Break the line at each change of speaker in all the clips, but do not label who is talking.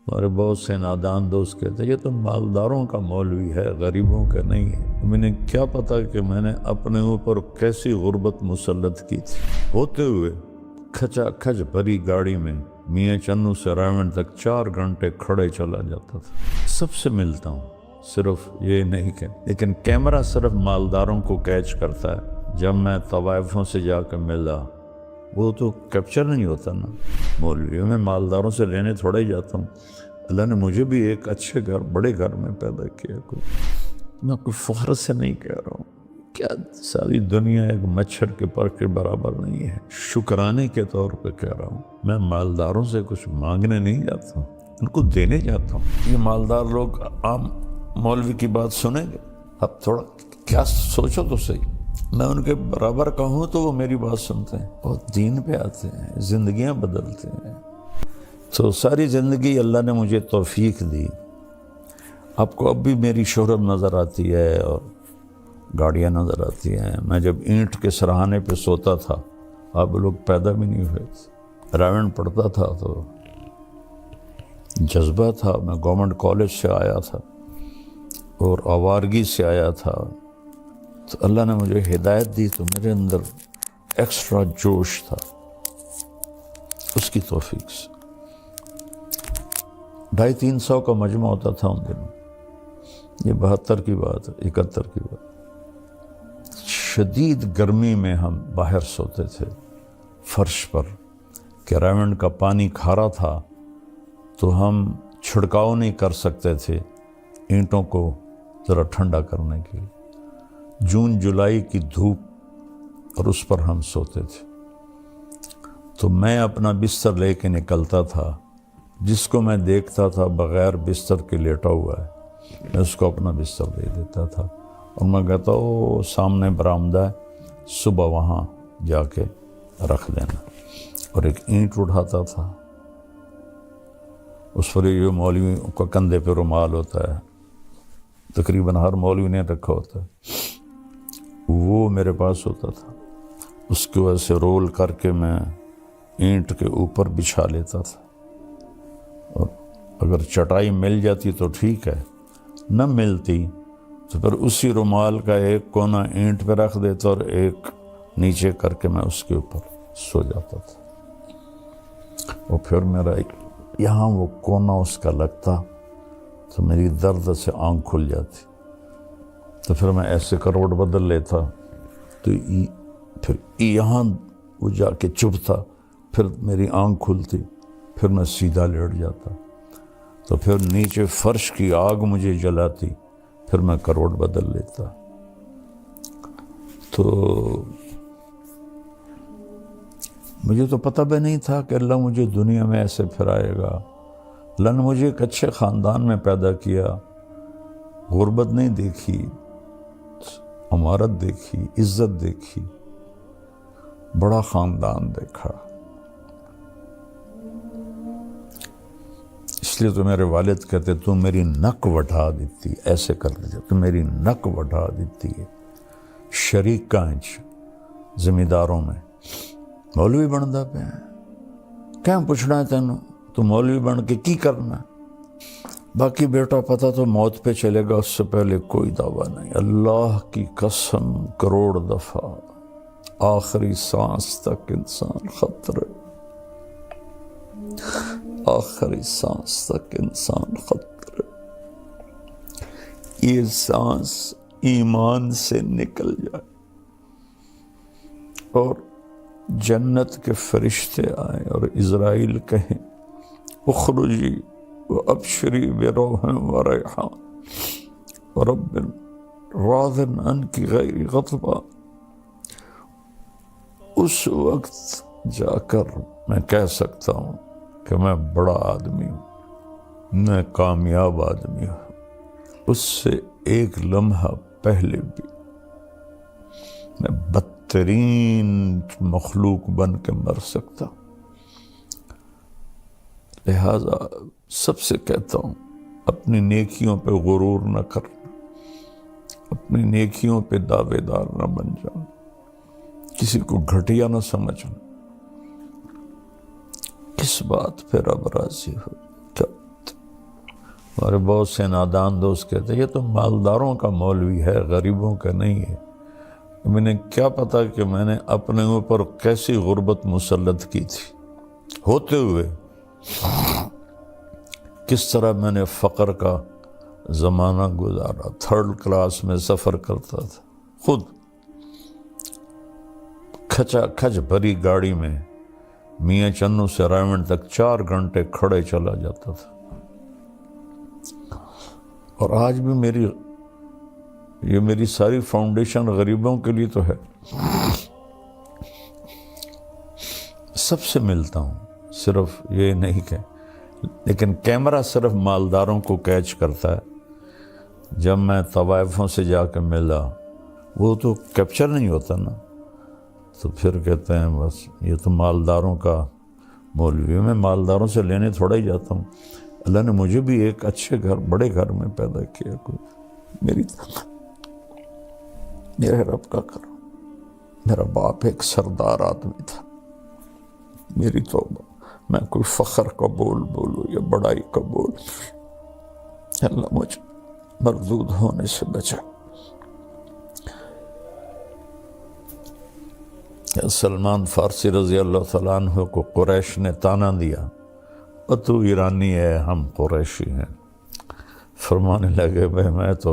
ہمارے بہت سے نادان دوست کہتے ہیں یہ تو مالداروں کا مولوی ہے، غریبوں کا نہیں ہے۔ میں نے کیا پتا کہ میں نے اپنے اوپر کیسی غربت مسلط کی تھی۔ ہوتے ہوئے کھچا کھچ بھری گاڑی میں میاں چنو سے رائمنڈ تک 4 گھنٹے کھڑے چلا جاتا تھا۔ سب سے ملتا ہوں، صرف یہ نہیں کہ لیکن کیمرہ صرف مالداروں کو کیچ کرتا ہے۔ جب میں طوائفوں سے جا کے ملا وہ تو کیپچر نہیں ہوتا نا۔ مولویوں میں مالداروں سے لینے تھوڑا ہی جاتا ہوں۔ اللہ نے مجھے بھی ایک اچھے گھر، بڑے گھر میں پیدا کیا۔ میں کوئی فخر سے نہیں کہہ رہا ہوں، کیا ساری دنیا ایک مچھر کے پر کے برابر نہیں ہے، شکرانے کے طور پہ کہہ رہا ہوں۔ میں مالداروں سے کچھ مانگنے نہیں جاتا ہوں، ان کو دینے جاتا ہوں۔ یہ مالدار لوگ عام مولوی کی بات سنیں گے؟ اب تھوڑا کیا سوچو تو صحیح۔ میں ان کے برابر کہوں تو وہ میری بات سنتے ہیں، بہت دین پہ آتے ہیں، زندگیاں بدلتے ہیں۔ تو ساری زندگی اللہ نے مجھے توفیق دی۔ آپ کو اب بھی میری شہرت نظر آتی ہے اور گاڑیاں نظر آتی ہیں۔ میں جب اینٹ کے سرہانے پہ سوتا تھا آپ لوگ پیدا بھی نہیں ہوئے تھے۔ راون پڑھتا تھا تو جذبہ تھا، میں گورنمنٹ کالج سے آیا تھا اور آوارگی سے آیا تھا، تو اللہ نے مجھے ہدایت دی تو میرے اندر ایکسٹرا جوش تھا اس کی توفیق سے۔ 250-300 کا مجمع ہوتا تھا ان دنوں، یہ 72 کی بات ہے، 71 کی بات۔ شدید گرمی میں ہم باہر سوتے تھے فرش پر، کہ رائمنڈ کا پانی کھارا تھا تو ہم چھڑکاؤ نہیں کر سکتے تھے اینٹوں کو ذرا ٹھنڈا کرنے کے لیے۔ جون جولائی کی دھوپ اور اس پر ہم سوتے تھے۔ تو میں اپنا بستر لے کے نکلتا تھا، جس کو میں دیکھتا تھا بغیر بستر کے لیٹا ہوا ہے میں اس کو اپنا بستر دے دیتا تھا اور میں کہتا وہ سامنے برآمدہ ہے، صبح وہاں جا کے رکھ دینا۔ اور ایک اینٹ اٹھاتا تھا، اس پر یہ مولوی کا کندھے پہ رومال ہوتا ہے، تقریباً ہر مولوی نے رکھا ہوتا ہے، وہ میرے پاس ہوتا تھا۔ اس کی وجہ سے رول کر کے میں اینٹ کے اوپر بچھا لیتا تھا، اور اگر چٹائی مل جاتی تو ٹھیک ہے، نہ ملتی تو پھر اسی رومال کا ایک کونا اینٹ پہ رکھ دیتا اور ایک نیچے کر کے میں اس کے اوپر سو جاتا تھا۔ اور پھر میرا یہاں وہ کونا اس کا لگتا تو میری درد سے آنکھ کھل جاتی، تو پھر میں ایسے کروٹ بدل لیتا تو پھر یہاں وہ جا کے چبھتا، پھر میری آنکھ کھلتی، پھر میں سیدھا لیٹ جاتا، تو پھر نیچے فرش کی آگ مجھے جلاتی، پھر میں کروٹ بدل لیتا۔ تو مجھے تو پتہ بھی نہیں تھا کہ اللہ مجھے دنیا میں ایسے پھرائے گا۔ اللہ نے مجھے ایک اچھے خاندان میں پیدا کیا، غربت نہیں دیکھی، امارت دیکھی، عزت دیکھی، بڑا خاندان دیکھا۔ اس لیے تو میرے والد کہتے تو میری نک وٹھا دیتی، ایسے کر دیتے تو میری نک وٹھا دیتی ہے۔ شریک کانچ زمینداروں میں مولوی بندا پہ کیا پوچھنا ہے تینوں، تو مولوی بن کے کی کرنا ہے؟ باقی بیٹا پتہ تو موت پہ چلے گا، اس سے پہلے کوئی دعویٰ نہیں۔ اللہ کی قسم کروڑ دفعہ آخری سانس تک انسان خطرے، آخری سانس تک انسان خطرے۔ یہ سانس ایمان سے نکل جائے اور جنت کے فرشتے آئیں اور اسرائیل کہیں اخرجی وابشری بروح وریحان ورب راض عنک غیر غضبان، اس وقت جا کر میں کہہ سکتا ہوں کہ میں بڑا آدمی ہوں، میں کامیاب آدمی ہوں۔ اس سے ایک لمحہ پہلے بھی میں بدترین مخلوق بن کے مر سکتا ہوں۔ لہذا سب سے کہتا ہوں اپنی نیکیوں پہ غرور نہ کرنا، اپنی نیکیوں پہ دعوے دار نہ بن جانا، کسی کو گھٹیا نہ سمجھنا۔ کس بات پہ رب راضی ہو؟ اور بہت سے نادان دوست کہتے ہیں یہ تو مالداروں کا مولوی ہے، غریبوں کا نہیں ہے۔ انہیں کیا پتا کہ میں نے اپنے اوپر کیسی غربت مسلط کی تھی، ہوتے ہوئے کس طرح میں نے فقر کا زمانہ گزارا، 3rd کلاس میں سفر کرتا تھا، خود کھچا کھچ بھری گاڑی میں میاں چنو سے رائمنڈ تک 4 گھنٹے کھڑے چلا جاتا تھا۔ اور آج بھی میری ساری فاؤنڈیشن غریبوں کے لیے تو ہے۔ سب سے ملتا ہوں، صرف یہ نہیں کہ لیکن کیمرہ صرف مالداروں کو کیچ کرتا ہے۔ جب میں طوائفوں سے جا کے ملا، وہ تو کیپچر نہیں ہوتا نا، تو پھر کہتے ہیں بس یہ تو مالداروں کا مولوی ہے۔ میں مالداروں سے لینے تھوڑا ہی جاتا ہوں، اللہ نے مجھے بھی ایک اچھے گھر، بڑے گھر میں پیدا کیا، میرے رب کا کرم۔ میرا باپ ایک سردار آدمی تھا، میری توبہ، میں کوئی فخر کا بولوں یا بڑائی کا اللہ مجھے مردود ہونے سے بچا۔ سلمان فارسی رضی اللہ تعالیٰ عنہ کو قریش نے تانا دیا، اور تو ایرانی ہے، ہم قریشی ہیں۔ فرمانے لگے بھائی میں تو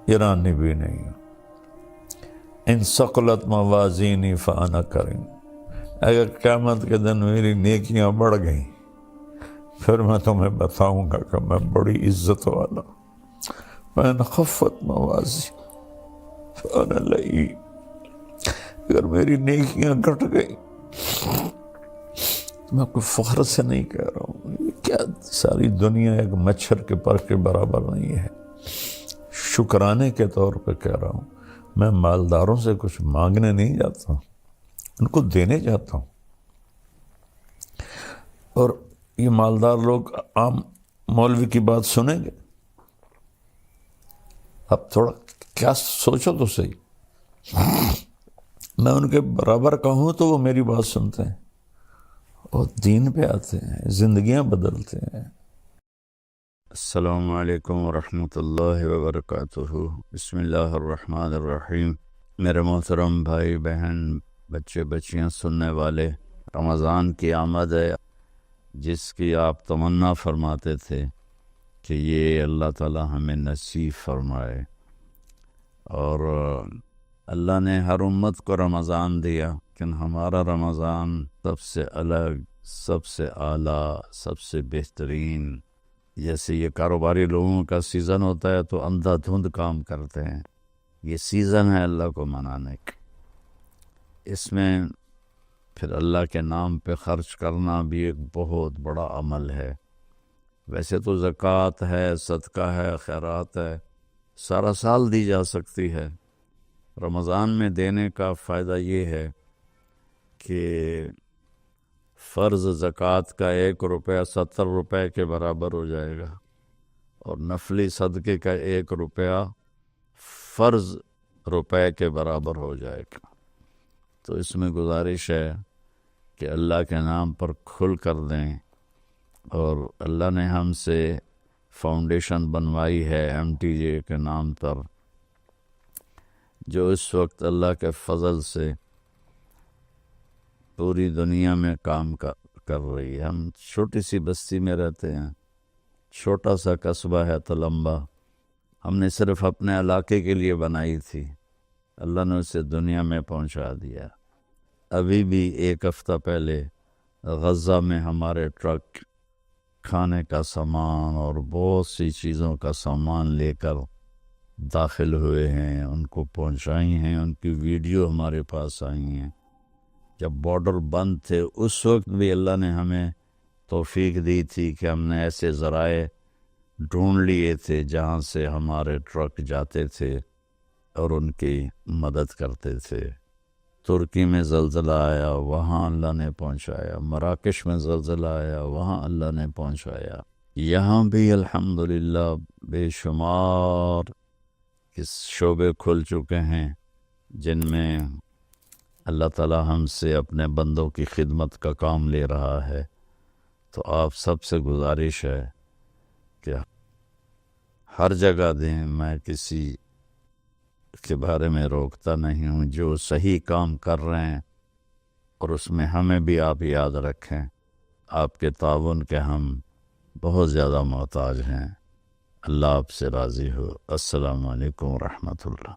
ایرانی بھی نہیں ہوں، ان ثقلت موازینی فانا کریم، اگر قیامت کے دن میری نیکیاں بڑھ گئیں پھر میں تمہیں بتاؤں گا کہ میں بڑی عزت والا۔ وَإِنْ خَفَّتْ مَوَازِينُ فَأَنَا لَئِيمٌ، اگر میری نیکیاں گھٹ گئی، میں کوئی فخر سے نہیں کہہ رہا ہوں، کیا ساری دنیا ایک مچھر کے پر کے برابر نہیں ہے، شکرانے کے طور پہ کہہ رہا ہوں۔ میں مالداروں سے کچھ مانگنے نہیں جاتا، ان کو دینے جاتا ہوں۔ اور یہ مالدار لوگ عام مولوی کی بات سنیں گے؟ اب تھوڑا کیا سوچو تو صحیح، میں ان کے برابر کا ہوں تو وہ میری بات سنتے ہیں اور دین پہ آتے ہیں، زندگیاں بدلتے ہیں۔ السلام علیکم ورحمۃ اللہ وبرکاتہ۔ بسم اللہ الرحمن الرحیم۔ میرے محترم بھائی بہن، بچے بچیاں، سننے والے، رمضان کی آمد ہے جس کی آپ تمنا فرماتے تھے کہ یہ اللہ تعالی ہمیں نصیب فرمائے، اور اللہ نے ہر امت کو رمضان دیا، لیکن ہمارا رمضان سب سے الگ، سب سے اعلیٰ، سب سے بہترین۔ جیسے یہ کاروباری لوگوں کا سیزن ہوتا ہے تو اندھا دھند کام کرتے ہیں، یہ سیزن ہے اللہ کو منانے کا۔ اس میں پھر اللہ کے نام پہ خرچ کرنا بھی ایک بہت بڑا عمل ہے۔ ویسے تو زکوٰۃ ہے، صدقہ ہے، خیرات ہے، سارا سال دی جا سکتی ہے۔ رمضان میں دینے کا فائدہ یہ ہے کہ فرض زکوٰۃ کا 1 روپیہ 70 روپے کے برابر ہو جائے گا، اور نفلی صدقے کا 1 روپیہ فرض روپے کے برابر ہو جائے گا۔ تو اس میں گزارش ہے کہ اللہ کے نام پر کھل کر دیں، اور اللہ نے ہم سے فاؤنڈیشن بنوائی ہے MTJ کے نام پر، جو اس وقت اللہ کے فضل سے پوری دنیا میں کام کر رہی ہے۔ ہم چھوٹی سی بستی میں رہتے ہیں، چھوٹا سا قصبہ ہے تلمبا، ہم نے صرف اپنے علاقے کے لیے بنائی تھی، اللہ نے اسے دنیا میں پہنچا دیا۔ ابھی بھی 1 ہفتہ پہلے غزہ میں ہمارے ٹرک کھانے کا سامان اور بہت سی چیزوں کا سامان لے کر داخل ہوئے ہیں، ان کو پہنچائی ہیں، ان کی ویڈیو ہمارے پاس آئی ہیں۔ جب بارڈر بند تھے اس وقت بھی اللہ نے ہمیں توفیق دی تھی کہ ہم نے ایسے ذرائع ڈھونڈ لیے تھے جہاں سے ہمارے ٹرک جاتے تھے اور ان کی مدد کرتے تھے۔ ترکی میں زلزلہ آیا، وہاں اللہ نے پہنچایا، مراکش میں زلزلہ آیا، وہاں اللہ نے پہنچایا۔ یہاں بھی الحمدللہ بے شمار شعبے کھل چکے ہیں جن میں اللہ تعالی ہم سے اپنے بندوں کی خدمت کا کام لے رہا ہے۔ تو آپ سب سے گزارش ہے کہ ہر جگہ دیں، میں کسی کے بارے میں روکتا نہیں ہوں. جو صحیح کام کر رہے ہیں اور اس میں ہمیں بھی آپ یاد رکھیں. آپ کے تعاون کے ہم بہت زیادہ محتاج ہیں. اللہ آپ سے راضی ہو. السلام علیکم ورحمۃ اللہ.